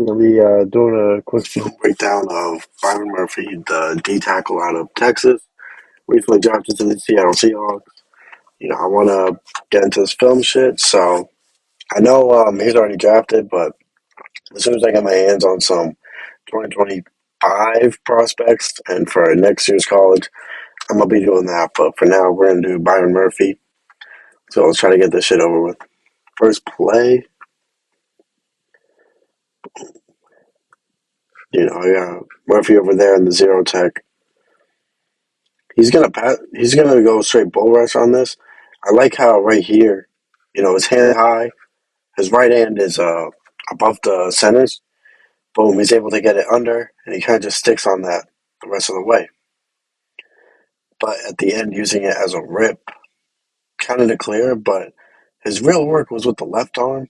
going to be doing a quick film breakdown of Byron Murphy, the D tackle out of Texas. Recently drafted to the Seattle Seahawks. I want to get into this film shit, so I know he's already drafted, but as soon as I get my hands on some 2025 prospects and for next year's college, I'm going to be doing that. But for now, we're going to do Byron Murphy. So let's try to get this shit over with. First play, I got Murphy over there in the zero tech. He's gonna pass. He's gonna go straight bull rush on this. I like how right here, his hand high, his right hand is above the centers. Boom, he's able to get it under, and he kind of just sticks on that the rest of the way. But at the end, using it as a rip, kind of to clear. But his real work was with the left arm.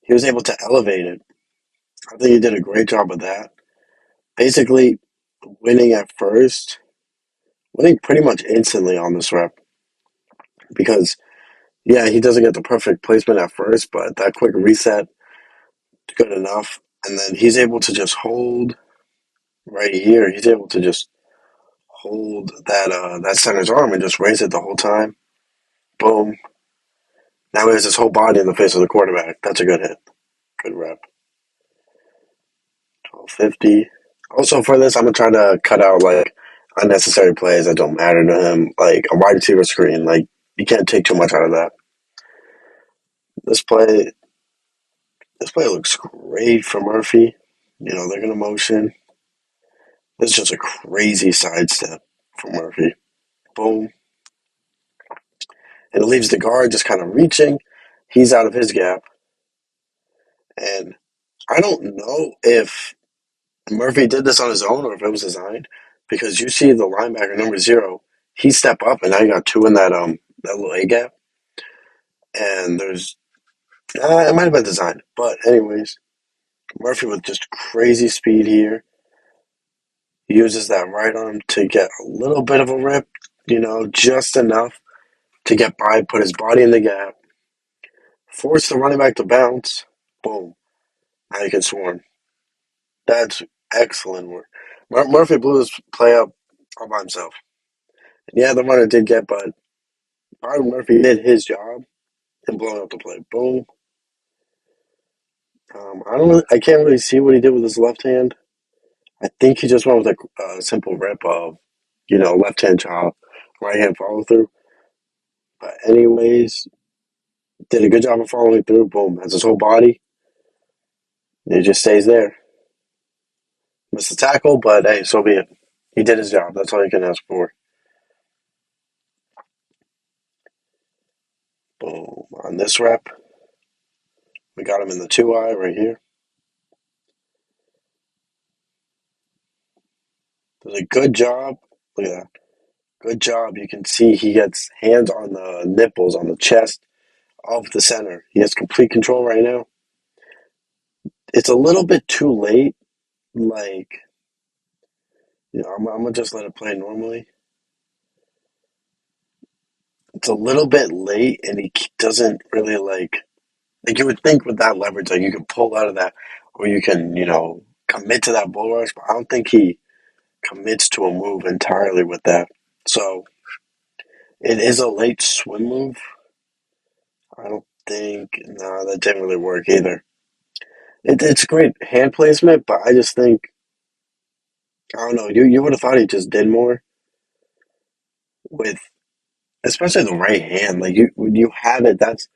He was able to elevate it. I think he did a great job of that. Basically, winning at first, winning pretty much instantly on this rep because yeah, he doesn't get the perfect placement at first, but that quick reset is good enough. And then he's able to just hold right here. He's able to just hold that center's arm and just raise it the whole time. Boom. Now he has his whole body in the face of the quarterback. That's a good hit. Good rep. 1250. Also for this, I'm gonna try to cut out like unnecessary plays that don't matter to him, like a wide receiver screen. Like you can't take too much out of that. This play This play looks great for Murphy. They're going to motion. It's just a crazy sidestep for Murphy. Boom. And it leaves the guard just kind of reaching. He's out of his gap. And I don't know if Murphy did this on his own or if it was designed because you see the linebacker number 0, he step up and now you got 2 in that little A gap. And there's, it might have been designed. But anyways, Murphy with just crazy speed here. He uses that right arm to get a little bit of a rip, just enough to get by, put his body in the gap, force the running back to bounce. Boom. Now you can swarm. That's excellent work. Murphy blew his play up all by himself. Yeah, the runner did get, but Byron Murphy did his job in blowing up the play. Boom. I can't really see what he did with his left hand. I think he just went with a simple rip of, left hand chop, right hand follow through. But anyways, did a good job of following through. Boom, has his whole body. And he just stays there. Missed the tackle, but hey, so be it. He did his job. That's all you can ask for. Boom. On this rep, we got him in the 2-eye right here. Does a good job. Look at that. Good job. You can see he gets hands on the nipples, on the chest of the center. He has complete control right now. It's a little bit too late. Like, I'm going to just let it play normally. It's a little bit late, and he doesn't really like you would think with that leverage, like you can pull out of that, or you can, commit to that bull rush. But I don't think he commits to a move entirely with that. So it is a late swim move. I don't think that didn't really work either. It's great hand placement, but I just think I don't know. You would have thought he just did more with, especially the right hand. Like when you have it, that's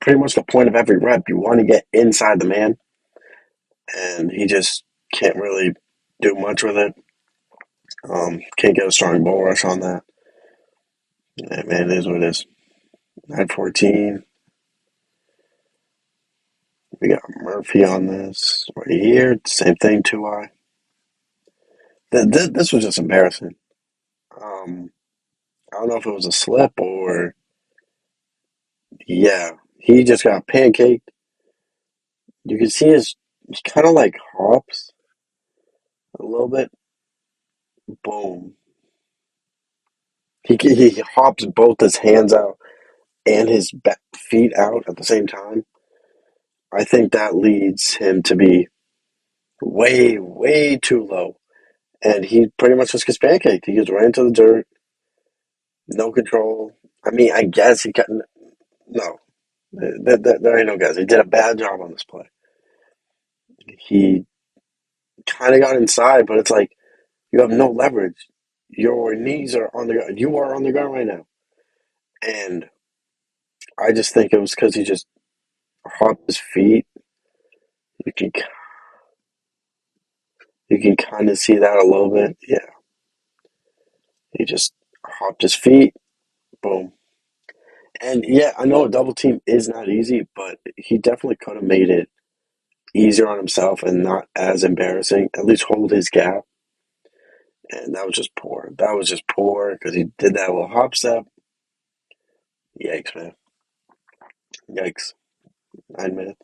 pretty much the point of every rep. You want to get inside the man, and he just can't really do much with it. Can't get a strong bull rush on that. Yeah, man, it is what it is. 914. We got Murphy on this right here. Same thing, 2-eye. This was just embarrassing. I don't know if it was a slip or yeah, he just got pancaked. You can see he kind of like hops a little bit. Boom. He hops both his hands out and his feet out at the same time. I think that leads him to be way, way too low. And he pretty much just gets pancaked. He gets right into the dirt, no control. I mean, I guess he got no. There ain't no guess. He did a bad job on this play. He kind of got inside, but it's like you have no leverage. Your knees are on the ground. You are on the ground right now. And I just think it was because he just hopped his feet. You can you can kind of see that a little bit. Yeah, he just hopped his feet. Boom. And yeah, I know a double team is not easy, but he definitely could have made it easier on himself and not as embarrassing. At least hold his gap. And that was just poor. That was just poor because he did that little hop step. Yikes, man. Yikes. 9 minutes.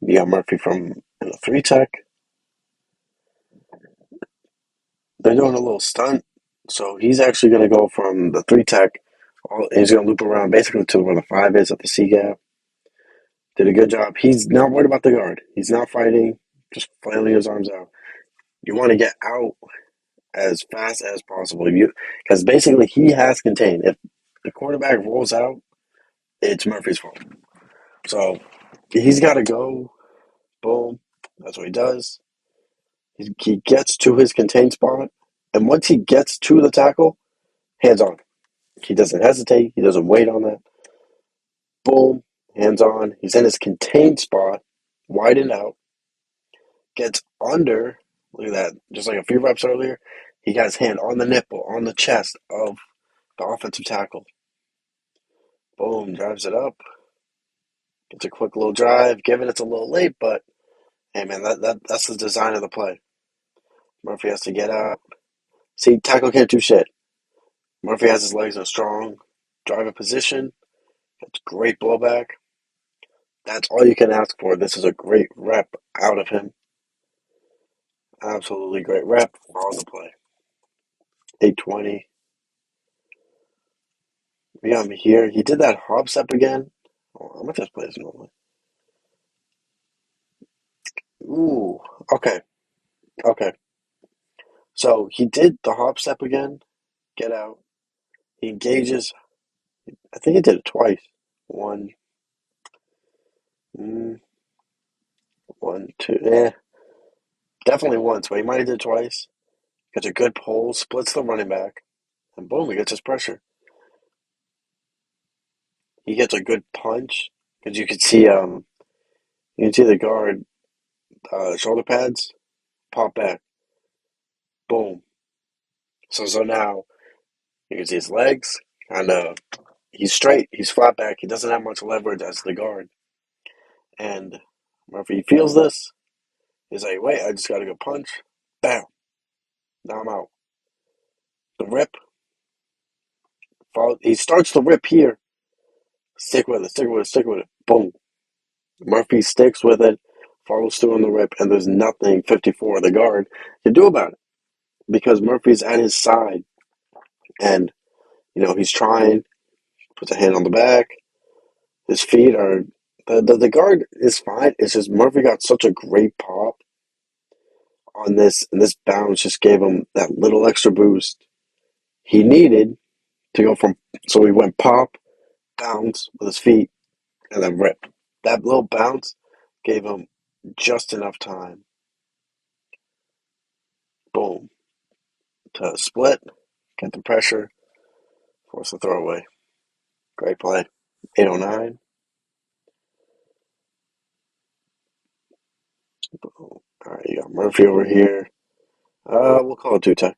You got Murphy from in a three tech. They're doing a little stunt. So he's actually going to go from the three tech. He's going to loop around basically to where the five is at the C gap. Did a good job. He's not worried about the guard. He's not fighting, just flailing his arms out. You want to get out as fast as possible. Because basically he has contained. If the quarterback rolls out, it's Murphy's fault. So he's got to go. Boom. That's what he does. He gets to his contained spot, and once he gets to the tackle, hands on. He doesn't hesitate. He doesn't wait on that. Boom. Hands on. He's in his contained spot, widened out, gets under. Look at that. Just like a few reps earlier, he got his hand on the nipple, on the chest of the offensive tackle. Boom. Drives it up. Gets a quick little drive. Given it's a little late, but hey, man, that's the design of the play. Murphy has to get out. See, tackle can't do shit. Murphy has his legs in a strong driver position. That's great blowback. That's all you can ask for. This is a great rep out of him. Absolutely great rep on the play. 820. We got him here. He did that hop step again. Oh, how much this play is normally? Ooh, okay, okay. So he did the hop step again. Get out. He engages. I think he did it twice. One, mm, one, two. Definitely once, but he might have did it twice. Gets a good pull, splits the running back, and boom, he gets his pressure. He gets a good punch because you can see the guard shoulder pads pop back. Boom. So now you can see his legs kind of. He's straight. He's flat back. He doesn't have much leverage as the guard. And Murphy feels this. He's like, wait, I just got a good punch. Bam. Now I'm out. The rip. He starts the rip here. Stick with it. Stick with it. Stick with it. Boom. Murphy sticks with it. Follows through on the rip, and there's nothing 54, the guard, can do about it because Murphy's at his side, and he's trying. Puts a hand on the back. His feet are the guard is fine. It's just Murphy got such a great pop on this, and this bounce just gave him that little extra boost he needed to go from. So he went pop, bounce with his feet, and then rip. That little bounce gave him just enough time. Boom to split, get the pressure, force the throwaway. Great play. 809. All right, you got Murphy over here. We'll call it two tech.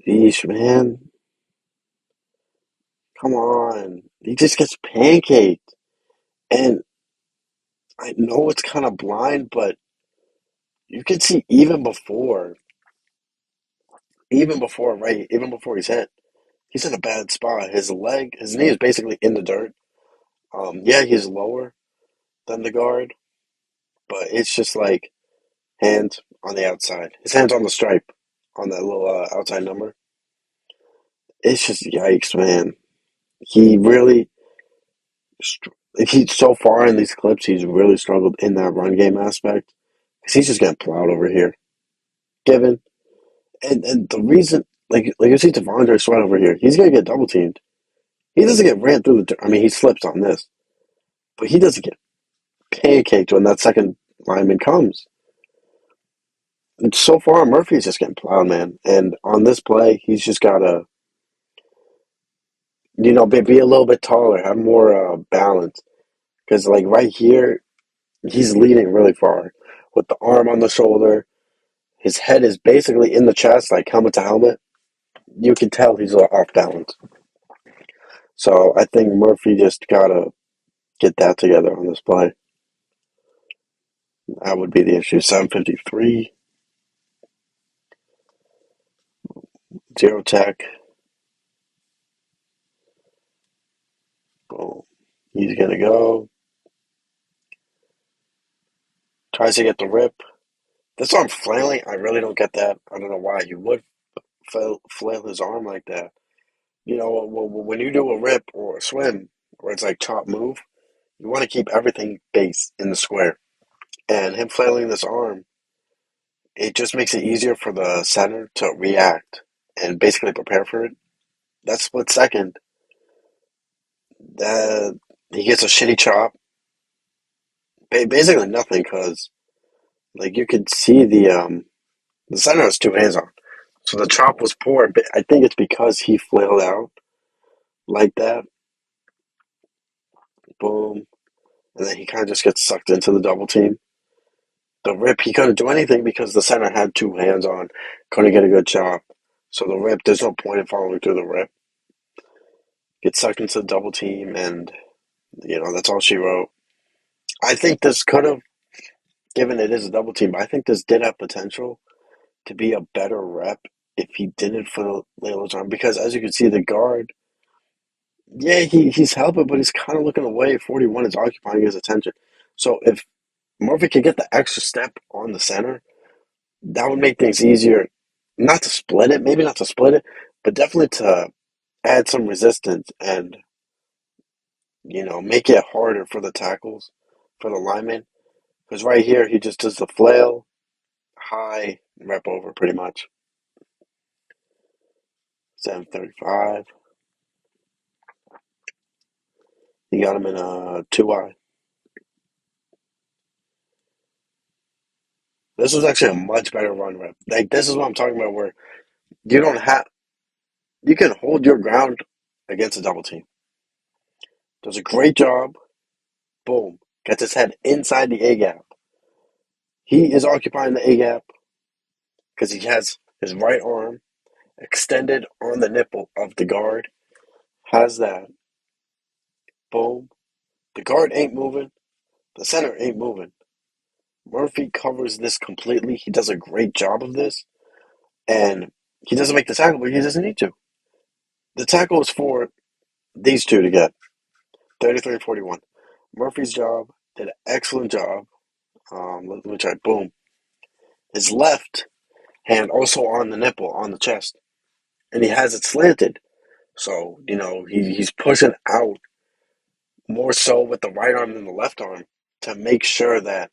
Yeesh, man. Come on. He just gets pancaked. And I know it's kind of blind, but you can see right? Even before he's hit, he's in a bad spot. His knee is basically in the dirt. Yeah, he's lower than the guard, but it's just like hands on the outside. His hands on the stripe, on that little outside number. It's just yikes, man. He really he so far in these clips, he's really struggled in that run game aspect because he's just getting plowed over here. Given and the reason, like you see Devondre Sweat over here, he's gonna get double teamed. He doesn't get ran through the. I mean, he slips on this, but he doesn't get pancaked when that second lineman comes. And so far, Murphy's just getting plowed, man. And on this play, he's just gotta, be a little bit taller, have more balance. Because like right here, he's leaning really far with the arm on the shoulder. His head is basically in the chest, like helmet to helmet. You can tell he's a little off balance. So I think Murphy just gotta get that together on this play. That would be the issue. 753, zero tech. Boom. He's gonna go. Tries to get the rip. This arm flailing, I really don't get that. I don't know why he would flail his arm like that. When you do a rip or a swim, where it's like chop move, you want to keep everything base in the square. And him flailing this arm, it just makes it easier for the center to react and basically prepare for it. That split second, that he gets a shitty chop, basically nothing, because like you could see the center has two hands on, so the chop was poor. But I think it's because he flailed out like that. Boom, and then he kind of just gets sucked into the double team. The rip, he couldn't do anything because the center had two hands on, couldn't get a good chop. So the rip, there's no point in following through the rip. Get sucked into the double team, and that's all she wrote. I think this could have, given it is a double team, I think this did have potential to be a better rep if he didn't flail his arm. Because as you can see, the guard, yeah, he's helping, but he's kind of looking away. 41 is occupying his attention. So if Murphy could get the extra step on the center, that would make things easier. Not to split it, maybe not to split it, but definitely to add some resistance and make it harder for the tackles, for the linemen. Because right here, he just does the flail, high, rep over pretty much. 735. He got him in a 2-eye. This was actually a much better run rep. Like, this is what I'm talking about, where you don't have, you can hold your ground against a double team. Does a great job. Boom. Gets his head inside the A gap. He is occupying the A gap because he has his right arm extended on the nipple of the guard. Has that. Boom. The guard ain't moving. The center ain't moving. Murphy covers this completely. He does a great job of this. And he doesn't make the tackle, but he doesn't need to. The tackle is for these two to get 33-41. Murphy's job did an excellent job. Let me try. Boom. His left hand also on the nipple, on the chest, and he has it slanted. So he's pushing out more so with the right arm than the left arm to make sure that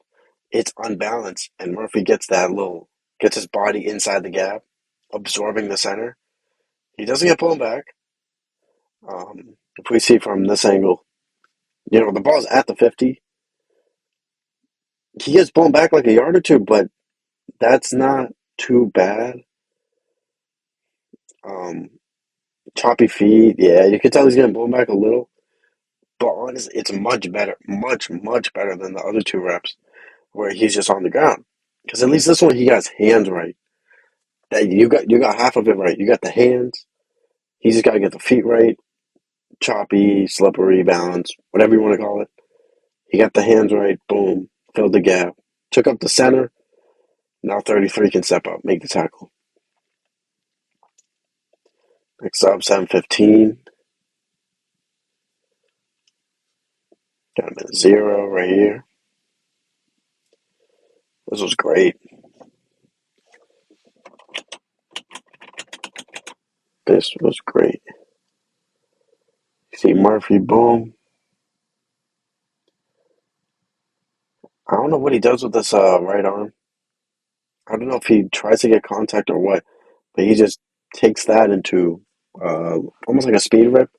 it's unbalanced. And Murphy gets his body inside the gap, absorbing the center. He doesn't get blown back. If we see from this angle, the ball's at the 50. He gets blown back like a yard or two, but that's not too bad. Um, Choppy feet, yeah, you can tell he's getting blown back a little, but honestly, it's much better, much, much better than the other two reps where he's just on the ground. Because at least this one, he got his hands right. That you got half of it right. You got the hands. He just got to get the feet right. Choppy, slippery, balance, whatever you want to call it. He got the hands right. Boom, filled the gap. Took up the center. Now 33 can step up, make the tackle. Next up, 715. Got him at a 0 right here. This was great. This was great. See Murphy, boom. don't know what he does with this right arm. I don't know if he tries to get contact or what, but he just takes that into almost like a speed rip,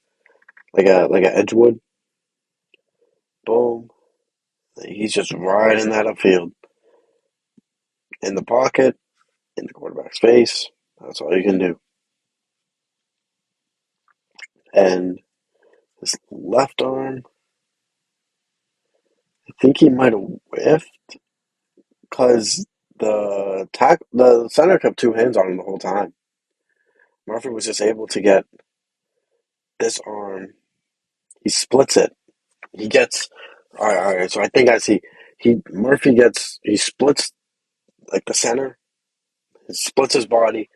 like a Edgewood. Boom. He's just riding that upfield in the pocket, in the quarterback's face. That's all you can do. And his left arm, I think he might have whiffed because the center kept two hands on him the whole time. Murphy was just able to get this arm. He splits it. He gets all right. So I think I see. He splits like the center. He splits his body,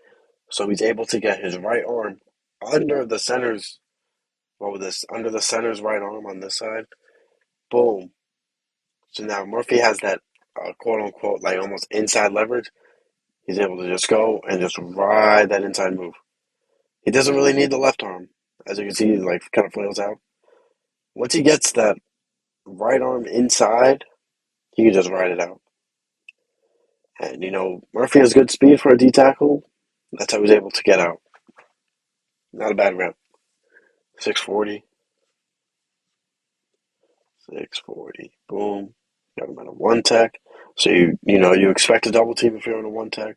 so he's able to get his right arm under the center's under the center's right arm on this side. Boom. So now Murphy has that quote unquote like almost inside leverage. He's able to just go and just ride that inside move. He doesn't really need the left arm, as you can see, he like kind of flails out. Once he gets that right arm inside, he can just ride it out. And Murphy has good speed for a D tackle. That's how he was able to get out. Not a bad rep. 640. 640. Boom. Got him at a one tech. So you expect a double team if you're on a one tech.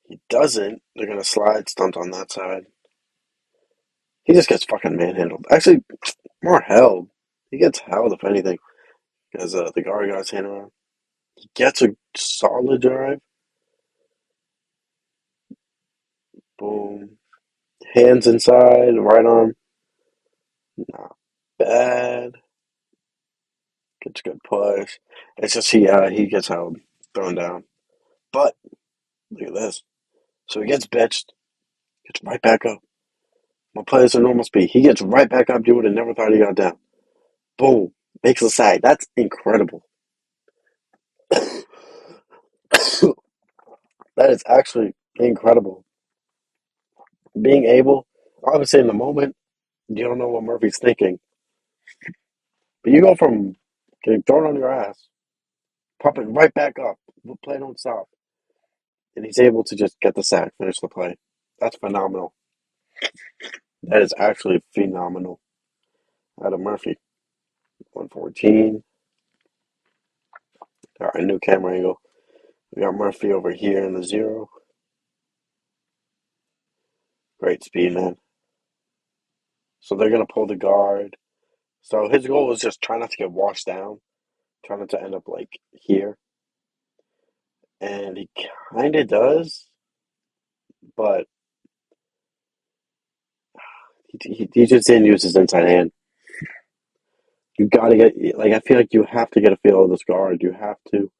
He doesn't. They're gonna slide stunt on that side. He just gets fucking manhandled. Actually, more held. He gets held if anything, because the guard got his hand around. He gets a solid drive. Boom. Hands inside, right arm. Not bad. Gets a good push. It's just he gets held, thrown down. But look at this. So he gets bitched, gets right back up. My player's a normal speed. He gets right back up. You would have never thought he got down. Boom. Makes a sack. That's incredible. That is actually incredible. Being able, obviously in the moment, you don't know what Murphy's thinking. But you go from getting thrown on your ass, popping right back up, the play don't stop. And he's able to just get the sack, finish the play. That's phenomenal. That is actually phenomenal. Out of Murphy. 114. All right, new camera angle. We got Murphy over here in the zero. Great speed, man. So they're going to pull the guard. So his goal is just try not to get washed down, try not to end up like here. And he kind of does, but he just didn't use his inside hand. You got to get, like, I feel like you have to get a feel of this guard. You have to.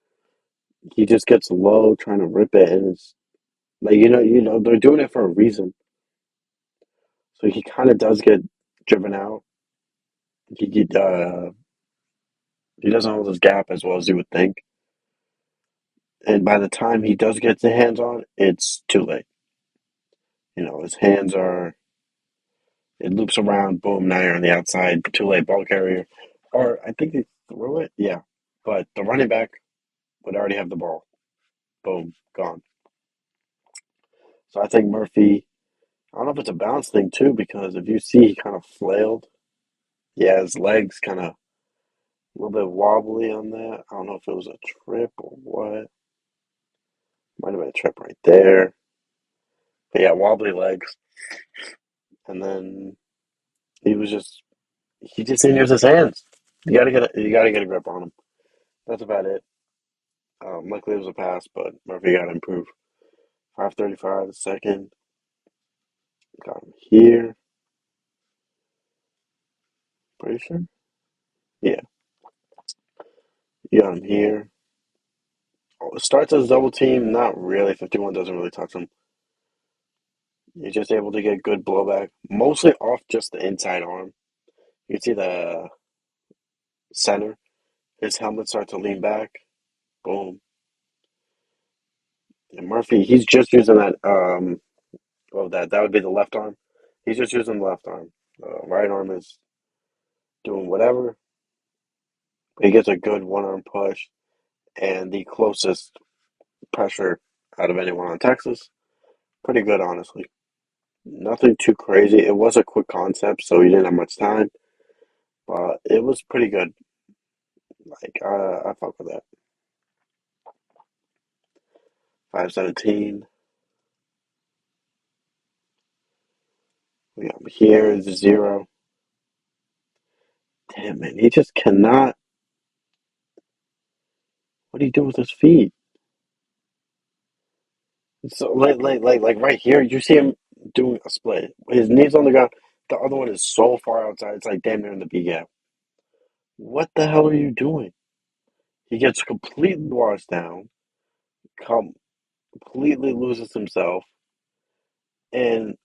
He just gets low trying to rip it, and it's like, they're doing it for a reason. So he kind of does get driven out. He, he doesn't hold his gap as well as you would think. And by the time he does get the hands on, it's too late. His hands are, it loops around, boom, now you're on the outside, too late, ball carrier. Or I think they threw it, yeah. But the running back would already have the ball. Boom, gone. So I think Murphy, I don't know if it's a bounce thing too, because if you see he kind of flailed. Yeah, his legs kind of a little bit wobbly on that. I don't know if it was a trip or what. Might have been a trip right there. But yeah, wobbly legs. And then he was just he just didn't use his hands. You gotta get a grip on him. That's about it. Luckily it was a pass, but Murphy got to improve. 5:35 the second. Got him here. Pretty sure. Yeah, you got him here. Oh, it starts as double team. Not really. 51 doesn't really touch him. He's just able to get good blowback, mostly off just the inside arm. You can see the center. His helmet starts to lean back. Boom. And Murphy, he's just using that. That would be the left arm. He's just using the left arm. Right arm is doing whatever. He gets a good one arm push and the closest pressure out of anyone on Texas. Pretty good, honestly. Nothing too crazy. It was a quick concept, so he didn't have much time, but it was pretty good. Like I fuck with that. 517. We got him here is a zero. Damn man, he just cannot. What do you do with his feet? So like right here, you see him doing a split. His knees on the ground. The other one is so far outside. It's like damn near in the B gap. What the hell are you doing? He gets completely washed down, completely loses himself, and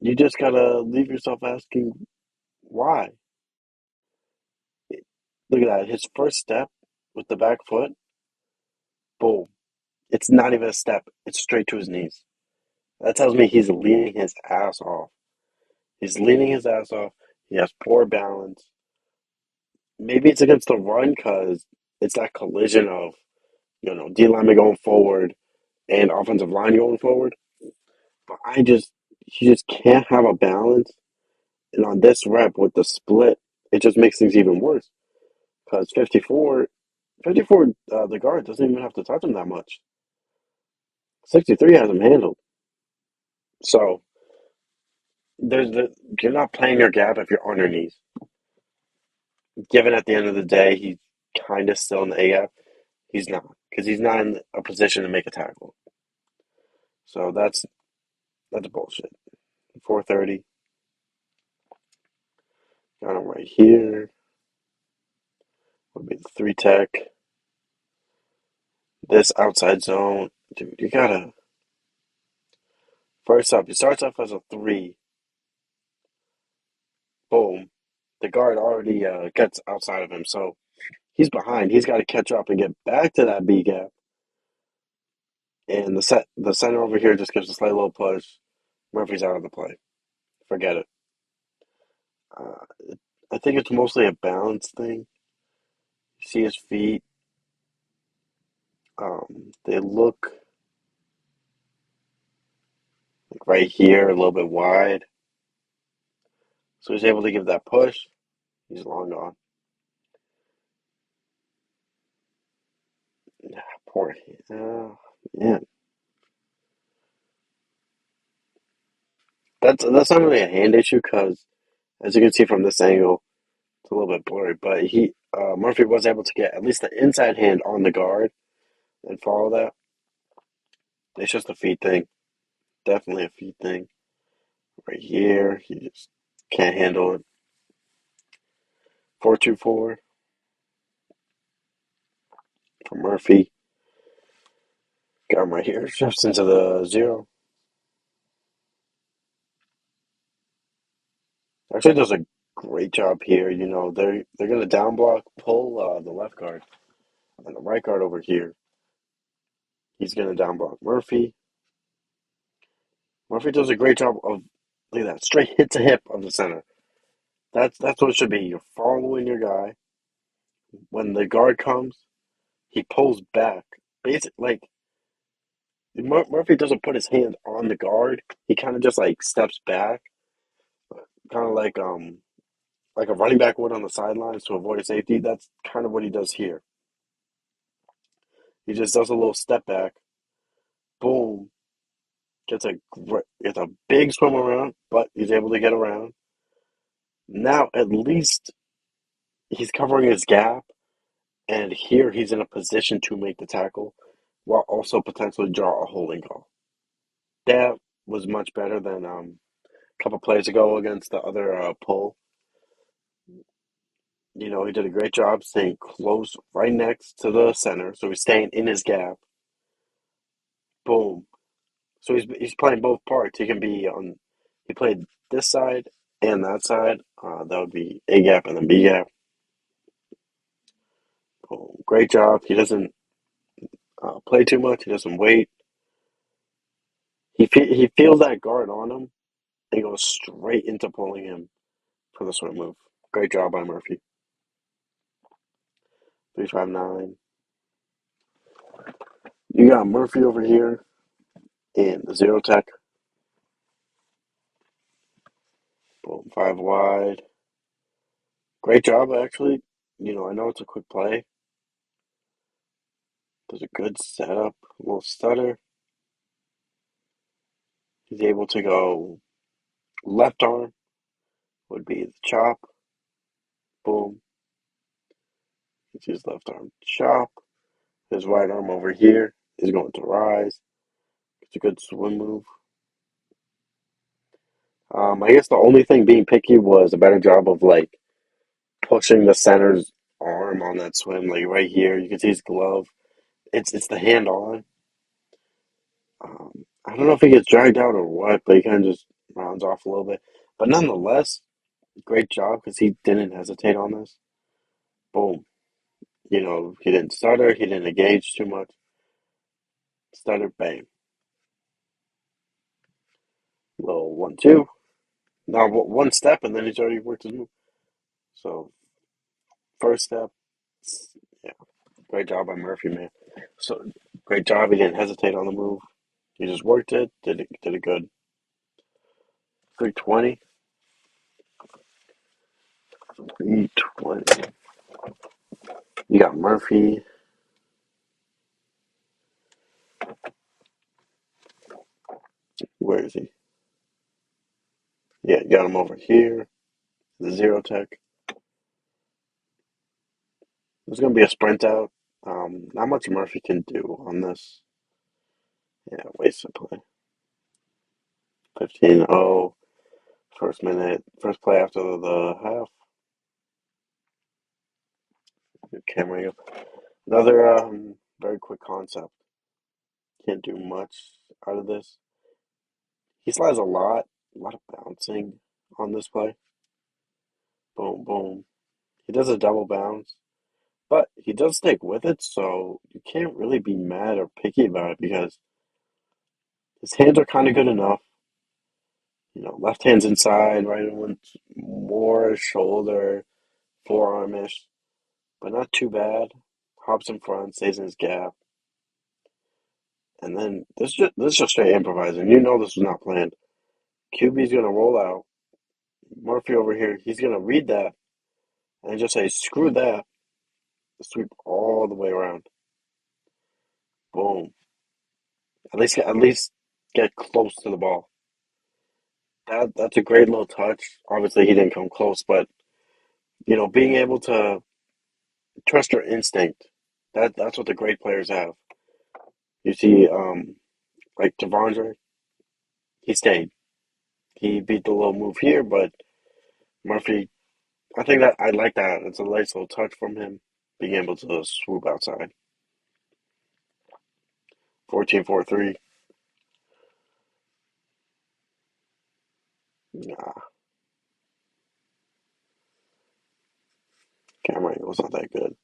you just gotta leave yourself asking why. Look at that. His first step with the back foot, boom. It's not even a step. It's straight to his knees. That tells me he's leaning his ass off. He's leaning his ass off. He has poor balance. Maybe it's against the run because it's that collision of, D lineman going forward and offensive line going forward. But he just can't have a balance. And on this rep with the split, it just makes things even worse. Because 54, the guard doesn't even have to touch him that much. 63 has him handled. So you're not playing your gap if you're on your knees. Given at the end of the day, he's kind of still in the A gap. He's not because he's not in a position to make a tackle. So that's bullshit. 430. Got him right here. Would be the three tech. This outside zone, dude. You gotta first up. He starts off as a three. Boom. The guard already gets outside of him, so he's behind. He's got to catch up and get back to that B gap. And the center over here just gives a slight little push. Murphy's out of the play. Forget it. I think it's mostly a balance thing. You see his feet. They look like right here, a little bit wide. So he's able to give that push. He's long gone. Poor. Yeah. That's not really a hand issue because, as you can see from this angle, it's a little bit blurry. But Murphy was able to get at least the inside hand on the guard and follow that. It's just a feet thing. Definitely a feet thing. Right here, he just can't handle it. 4-2-4 for Murphy. Got him right here. Shifts into the zero. Actually, does a great job here. They're gonna down block, pull the left guard and the right guard over here. He's gonna down block Murphy. Murphy does a great job of look at that straight hit to hip of the center. That's what it should be. You're following your guy. When the guard comes, he pulls back. Basically, like Murphy doesn't put his hand on the guard. He kind of just like steps back, kind of like a running back would on the sidelines to avoid a safety. That's kind of what he does here. He just does a little step back. Boom. Gets a big swim around, but he's able to get around. Now at least he's covering his gap, and here he's in a position to make the tackle while also potentially draw a holding call. That was much better than a couple plays ago against the other pull. He did a great job staying close right next to the center, so he's staying in his gap. Boom. So he's playing both parts. He can be on. He played this side and that side. That would be A gap and then B gap. Boom. Great job. He doesn't play too much. He doesn't wait. He feels that guard on him and goes straight into pulling him for the swim move. Great job by Murphy. 359. You got Murphy over here in the zero tech. Boom, five wide. Great job, actually. I know it's a quick play. Does a good setup, a little stutter. He's able to go left arm, would be the chop. Boom. It's his left arm chop. His right arm over here is going to rise. It's a good swim move. I guess the only thing being picky was a better job of like pushing the center's arm on that swim, like right here. You can see his glove. It's the hand on. I don't know if he gets dragged out or what, but he kind of just rounds off a little bit. But nonetheless, great job because he didn't hesitate on this. Boom. He didn't stutter. He didn't engage too much. Stutter, bang. Little 1-2. Now one step, and then he's already worked his move. So first step, yeah, great job by Murphy, man. So great job. He didn't hesitate on the move. He just worked it. Did it good. 320. 320. You got Murphy. Where is he? Yeah, you got him over here. The zero tech. There's gonna be a sprint out. Not much Murphy can do on this. Yeah, waste of play. 15-0. First minute. First play after the half. Camera. Another very quick concept. Can't do much out of this. He slides a lot of bouncing on this play. Boom, boom. He does a double bounce, but he does stick with it, so you can't really be mad or picky about it because his hands are kind of good enough. Left hand's inside, right one's more shoulder, forearmish, but not too bad. Hops in front, stays in his gap, and then this is just straight improvising. This was not planned. QB's gonna roll out. Murphy over here, he's gonna read that and just say, "Screw that." Sweep all the way around. Boom. At least get close to the ball. That's a great little touch. Obviously, he didn't come close, but being able to trust your instinct. That's what the great players have. You see, like Devondre, he stayed. He beat the little move here, but Murphy. I think that I like that. It's a nice little touch from him, being able to swoop outside. 14-4-3. Nah, camera angle's not that good.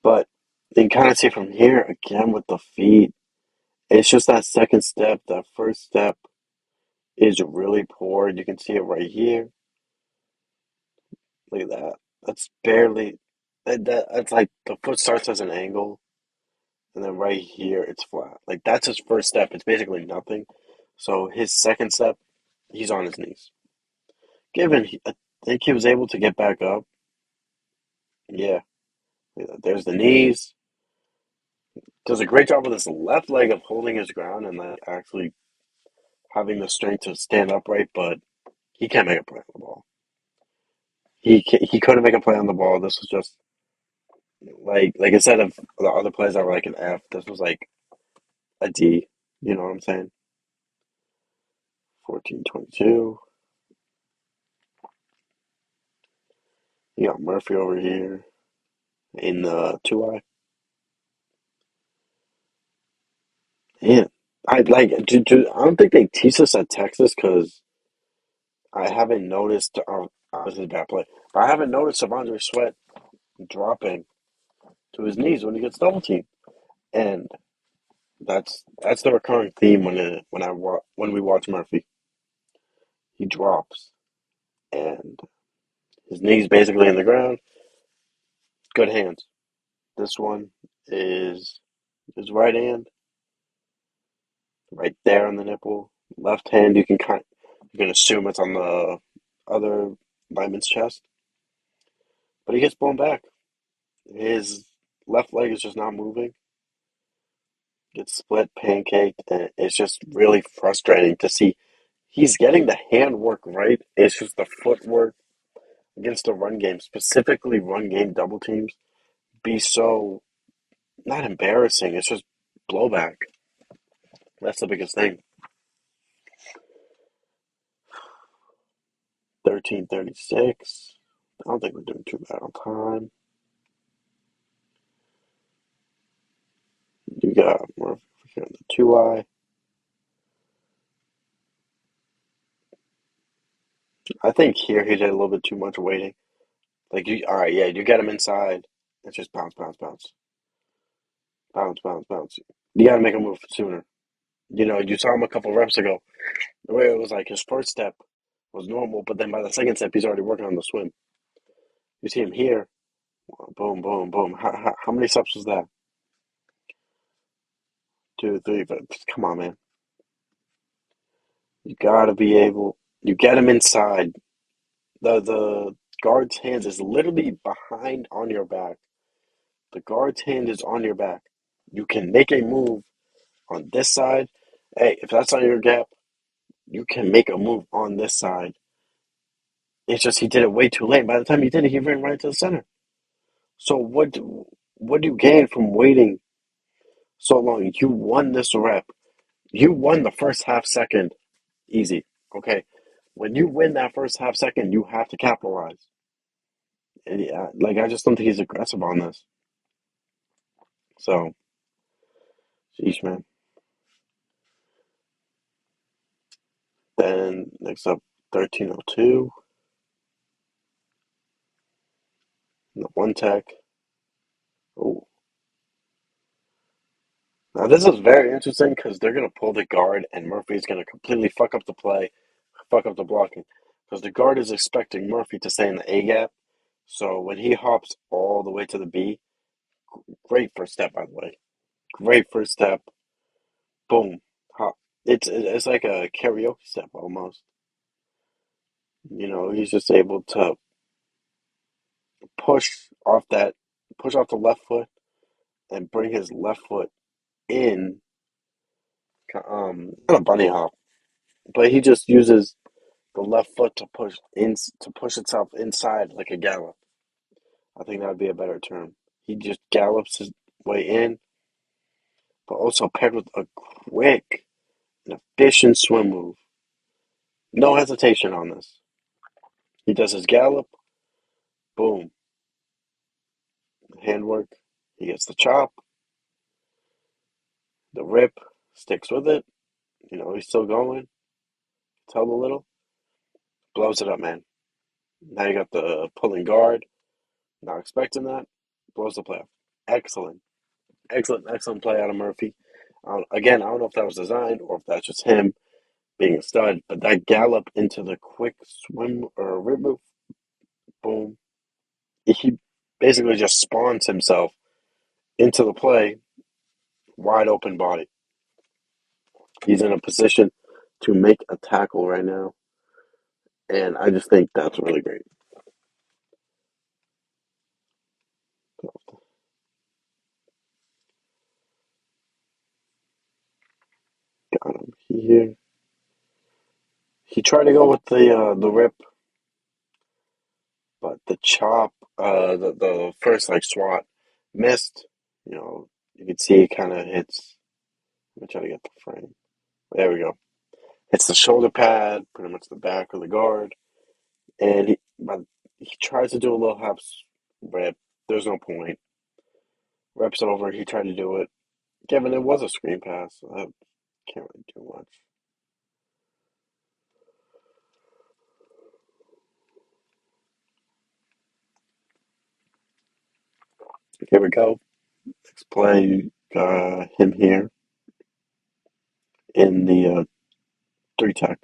But you can kind of see from here again with the feet. It's just that second step. That first step is really poor. You can see it right here. Look at that. That's barely. That's like the foot starts as an angle, and then right here it's flat. Like that's his first step. It's basically nothing. So his second step, he's on his knees. I think he was able to get back up. Yeah, there's the knees. Does a great job with his left leg of holding his ground and like actually having the strength to stand upright, but he can't make a play on the ball. He couldn't make a play on the ball. This was just like instead of the other plays that were like an F, this was like a D. You know what I'm saying? 14-22. You got Murphy over here in the 2-eye. Man, I don't think they teach us at Texas because I haven't noticed. Obviously, bad play, but I haven't noticed Savondre Sweat dropping to his knees when he gets double teamed, and that's the recurring theme when we watch Murphy. He drops, and his knees basically in the ground. Good hands. This one is his right hand, right there on the nipple. Left hand, you can assume it's on the other lineman's chest, but he gets blown back. His left leg is just not moving. Gets split, pancaked, and it's just really frustrating to see. He's getting the handwork right. It's just the footwork against the run game, specifically run game double teams, be so not embarrassing. It's just blowback. That's the biggest thing. 13:36. I don't think we're doing too bad on time. You got more here on the 2i. I think here he did a little bit too much waiting. Like you, all right, yeah, you get him inside. It's just bounce, bounce, bounce, bounce, bounce, bounce. You got to make a move sooner. You saw him a couple reps ago, where it was like his first step was normal, but then by the second step, he's already working on the swim. You see him here, boom, boom, boom. How many steps was that? Two, three, but come on, man. You gotta be able. You get him inside. The guard's hands is literally behind on your back. The guard's hand is on your back. You can make a move on this side. Hey, if that's on your gap, you can make a move on this side. It's just he did it way too late. By the time he did it, he ran right to the center. So what do you gain from waiting so long? You won this rep. You won the first half second easy. Okay. When you win that first half second, you have to capitalize. And yeah, like I just don't think he's aggressive on this. So, sheesh, man. Then next up, 13:02. The one tech. Oh, now this is very interesting because they're gonna pull the guard and Murphy's gonna completely fuck up the play, fuck up the blocking, because the guard is expecting Murphy to stay in the A gap. So when he hops all the way to the B, great first step by the way, great first step. Boom, hop. It's like a karaoke step almost. He's just able to push off that, push off the left foot and bring his left foot in. Not a bunny hop, but he just uses the left foot to push itself inside like a gallop. I think that would be a better term. He just gallops his way in, but also paired with a quick and efficient swim move. No hesitation on this. He does his gallop, boom, handwork. He gets the chop, the rip, sticks with it. He's still going. Tell a little, blows it up, man. Now you got the pulling guard. Not expecting that. Blows the play up. Excellent. Excellent, excellent play out of Murphy. Again, I don't know if that was designed or if that's just him being a stud, but that gallop into the quick swim or rip move, boom. He basically just spawns himself into the play, wide open body. He's in a position to make a tackle right now, and I just think that's really great. Got him here. He tried to go with the rip, but the chop, the first like swat missed. You can see it kind of hits. Let me try to get the frame. There we go. Hits the shoulder pad, pretty much the back of the guard, and he tries to do a little half rep. There's no point. Reps over. He tried to do it. Given it was a screen pass, so I can't really do much. Here we go. Let's play him here in the three tech.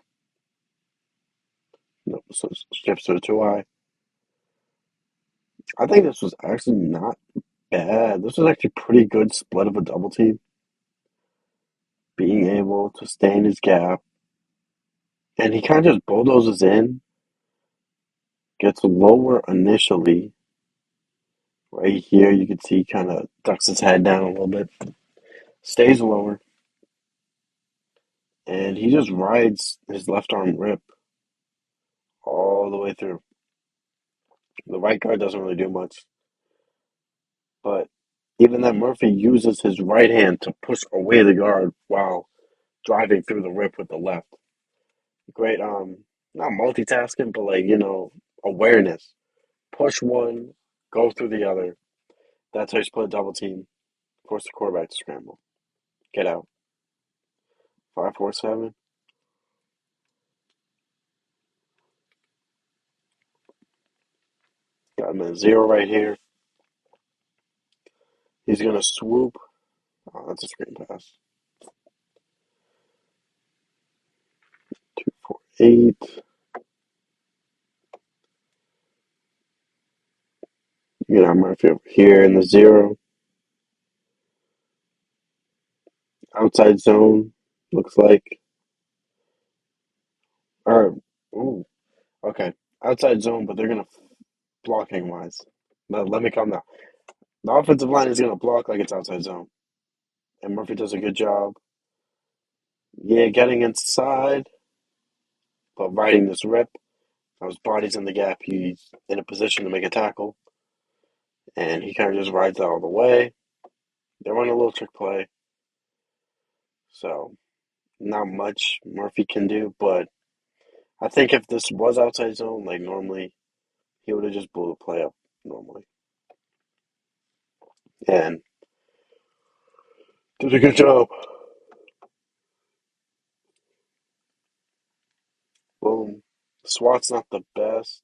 No, so strips to the 2i. I think this was actually not bad. This was actually pretty good split of a double team. Being able to stay in his gap. And he kind of just bulldozes in, gets lower initially. Right here, you can see he kind of ducks his head down a little bit, stays lower, and he just rides his left arm rip all the way through. The right guard doesn't really do much, but even then, Murphy uses his right hand to push away the guard while driving through the rip with the left. Great, not multitasking, but like, awareness. Push one, go through the other. That's how you split a double team. Force the quarterback to scramble. Get out. 5-4-7. Got him at zero right here. He's gonna swoop. Oh, that's a screen pass. 2-4-8. You got Murphy over here in the zero. Outside zone. Looks like. Or, ooh, okay. Outside zone, but they're gonna blocking wise. Let me calm down. The offensive line is gonna block like it's outside zone, and Murphy does a good job. Yeah, getting inside, but riding this rip. Now his body's in the gap. He's in a position to make a tackle, and he kind of just rides out all the way. They run a little trick play, so not much Murphy can do. But I think if this was outside zone, like normally, he would have just blew the play up normally, and did a good job. Boom. SWAT's not the best,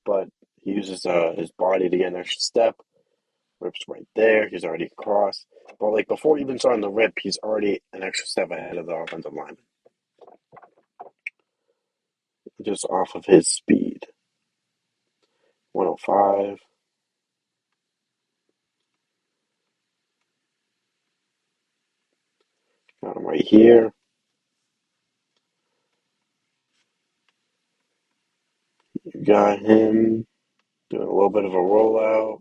but he uses his body to get an extra step. Rip's right there. He's already across. But like before he even starting the rip, he's already an extra step ahead of the offensive lineman, just off of his speed. 105. Got him right here. You got him doing a little bit of a rollout.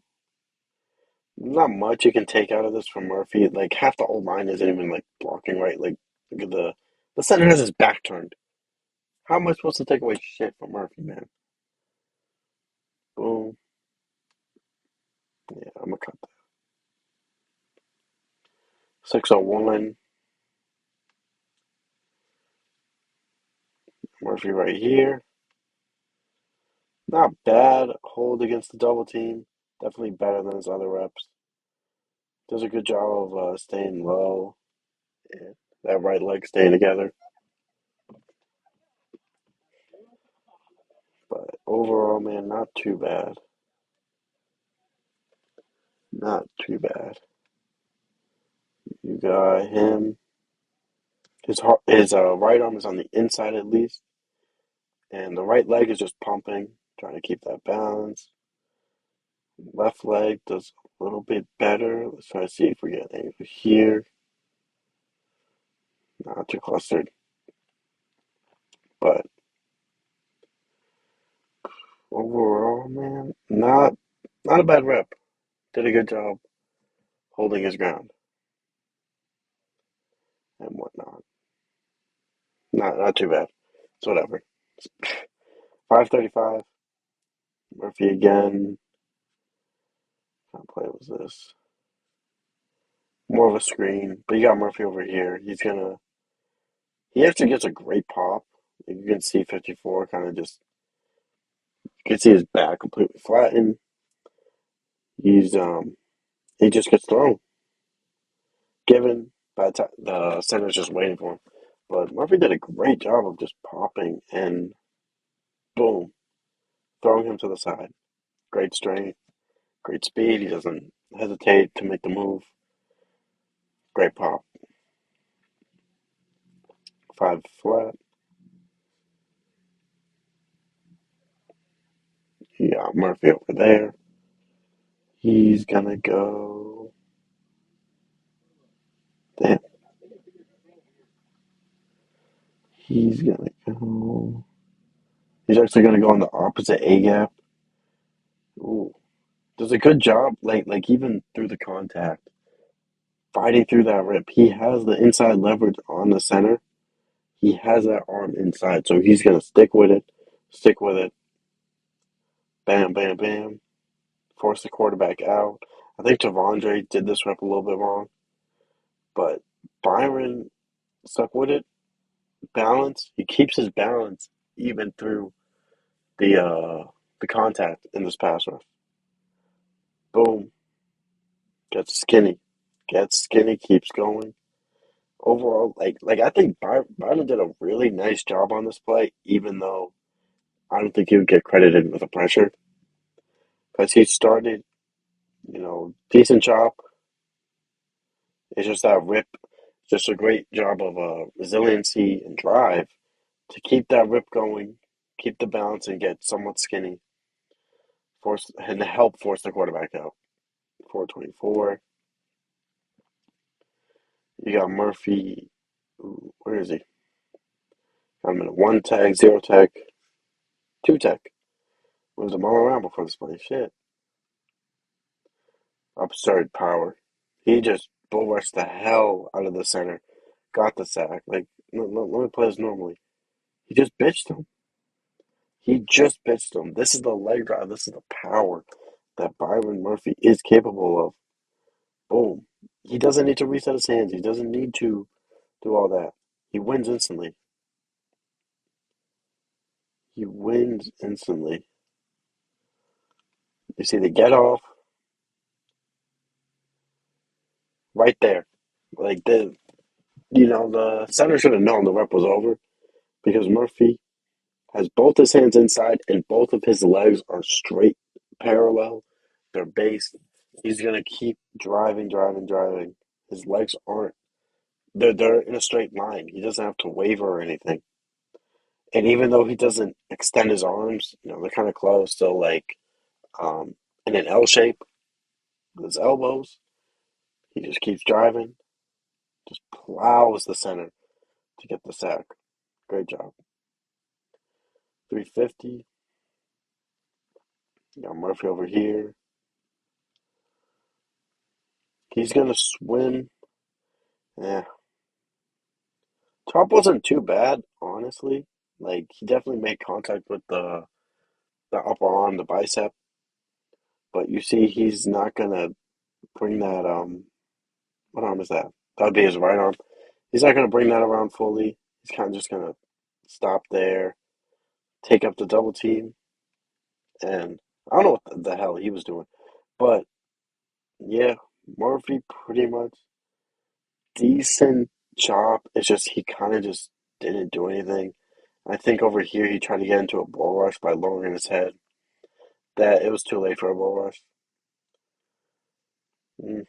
Not much you can take out of this from Murphy. Like half the old line isn't even like blocking right. Like look at the center has his back turned. How am I supposed to take away shit from Murphy, man? Boom. Yeah, I'm gonna cut that. 601. Murphy right here. Not bad hold against the double team. Definitely better than his other reps. Does a good job of staying low. And that right leg staying together. But overall, man, not too bad. Not too bad. You got him. His right arm is on the inside at least, and the right leg is just pumping, trying to keep that balance. Left leg does a little bit better. Let's try to see if we get anything here. Not too clustered, but overall, man, not a bad rep. Did a good job holding his ground and whatnot. Not too bad. It's whatever. 535. Murphy again. What play was this? More of a screen, but you got Murphy over here. He actually gets a great pop. Like, you can see 54 kind of just, you can see his back completely flattened. He's, he just gets thrown. Given by the time the center's just waiting for him. But Murphy did a great job of just popping and boom, throwing him to the side. Great strength, great speed. He doesn't hesitate to make the move. Great pop. 5 flat. You got Murphy over there. He's gonna go. Damn. He's gonna go. He's actually gonna go on the opposite A gap. Ooh. Does a good job, like even through the contact, fighting through that rip. He has the inside leverage on the center. He has that arm inside, so he's gonna stick with it, stick with it. Bam, bam, bam. Force the quarterback out. I think Tavondre did this rep a little bit wrong, but Byron stuck with it. Balance. He keeps his balance even through the contact in this pass rush. Boom. Gets skinny. Gets skinny. Keeps going. Overall, like I think Byron did a really nice job on this play, even though I don't think he would get credited with the pressure because he started, decent job. It's just that rip, just a great job of resiliency and drive to keep that rip going, keep the balance, and get somewhat skinny, force and help force the quarterback out. 424. You got Murphy. Ooh, where is he? I'm in a one tag, zero tag, two tag. Moves them all around before this play. Shit. Absurd power. He just bull rushed the hell out of the center. Got the sack. Like, let me play this normally. He just bitched him. He just bitched him. This is the leg drive. This is the power that Byron Murphy is capable of. Boom. He doesn't need to reset his hands. He doesn't need to do all that. He wins instantly. He wins instantly. You see the get off right there. Like the center should have known the rep was over because Murphy has both his hands inside and both of his legs are straight parallel. They're based. He's gonna keep driving, driving, driving. His legs aren't they're in a straight line. He doesn't have to waver or anything. And even though he doesn't extend his arms, they're kind of close, so like um in an L shape with his elbows, he just keeps driving, just plows the center to get the sack. Great job. 350. You got Murphy over here. He's gonna swim. Yeah. Top wasn't too bad, honestly. Like he definitely made contact with the upper arm, the bicep, but you see he's not gonna bring that what arm is that? That would be his right arm. He's not gonna bring that around fully. He's kind of just gonna stop there, take up the double team, and I don't know what the hell he was doing. But yeah, Murphy pretty much decent job. It's just he kind of just didn't do anything. I think over here he tried to get into a bull rush by lowering his head. That it was too late for a bull rush. Mm.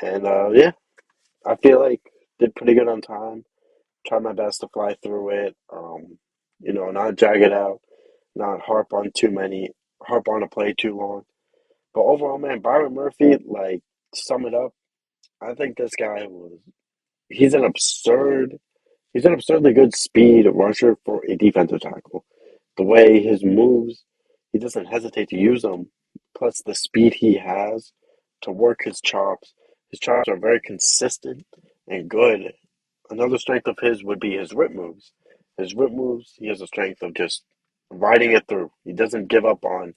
And yeah, I feel like did pretty good on time. Tried my best to fly through it. Not drag it out, not harp on a play too long. But overall, man, Byron Murphy, like, to sum it up, I think this guy he's an absurd, he's an absurdly good speed rusher for a defensive tackle. The way his moves, he doesn't hesitate to use them. Plus, the speed he has to work his chops. His chops are very consistent and good. Another strength of his would be his rip moves. His rip moves, he has a strength of just riding it through. He doesn't give up on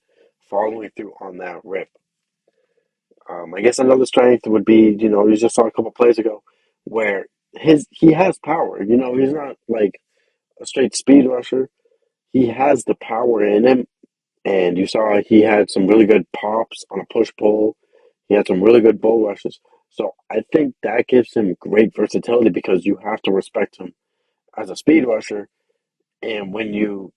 following through on that rip. I guess another strength would be, you just saw a couple plays ago where he has power. He's not like a straight speed rusher. He has the power in him, and you saw he had some really good pops on a push pull. He had some really good bull rushes. So I think that gives him great versatility because you have to respect him as a speed rusher. And when you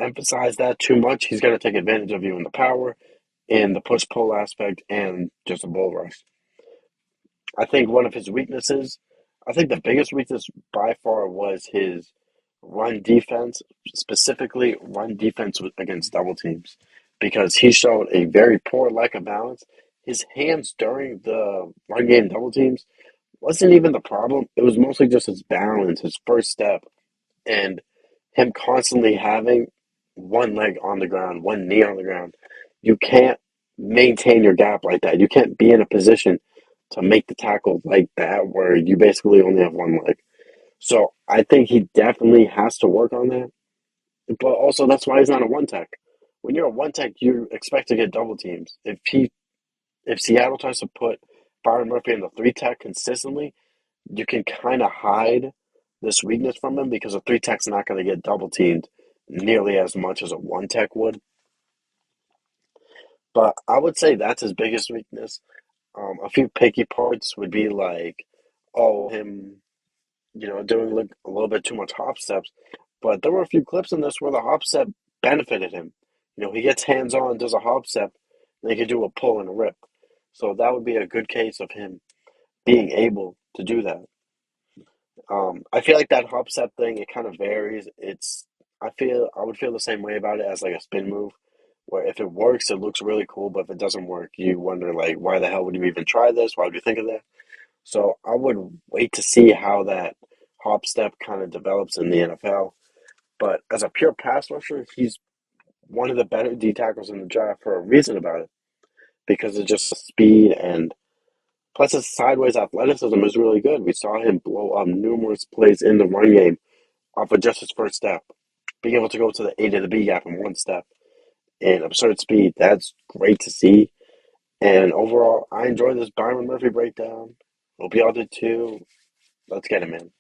emphasize that too much, he's going to take advantage of you in the power, in the push pull aspect, and just a bull rush. I think one of his weaknesses, I think the biggest weakness by far was his run defense, specifically run defense against double teams. because he showed a very poor lack of balance. His hands during the run game double teams wasn't even the problem. It was mostly just his balance, his first step, and him constantly having one leg on the ground, one knee on the ground. You can't maintain your gap like that. You can't be in a position to make the tackle like that where you basically only have one leg. So I think he definitely has to work on that. But also that's why he's not a one tech. When you're a one tech, you expect to get double teams. If Seattle tries to put Byron Murphy in the three tech consistently, you can kind of hide this weakness from him because a three tech's not going to get double teamed nearly as much as a one tech would. But I would say that's his biggest weakness. A few picky parts would be like, oh, him, doing like a little bit too much hop steps. But there were a few clips in this where the hop step benefited him. He gets hands on, does a hop step, and he can do a pull and a rip. So that would be a good case of him being able to do that. I feel like that hop step thing, it kind of varies. I would feel the same way about it as like a spin move, where if it works, it looks really cool, but if it doesn't work, you wonder like, why the hell would you even try this? Why would you think of that? So I would wait to see how that hop step kind of develops in the NFL. But as a pure pass rusher, he's one of the better D tackles in the draft for a reason about it, because of just speed and plus his sideways athleticism is really good. We saw him blow up numerous plays in the run game off of just his first step. Being able to go to the A to the B gap in one step and absurd speed, that's great to see. And overall, I enjoyed this Byron Murphy breakdown. Hope y'all did too. Let's get him in.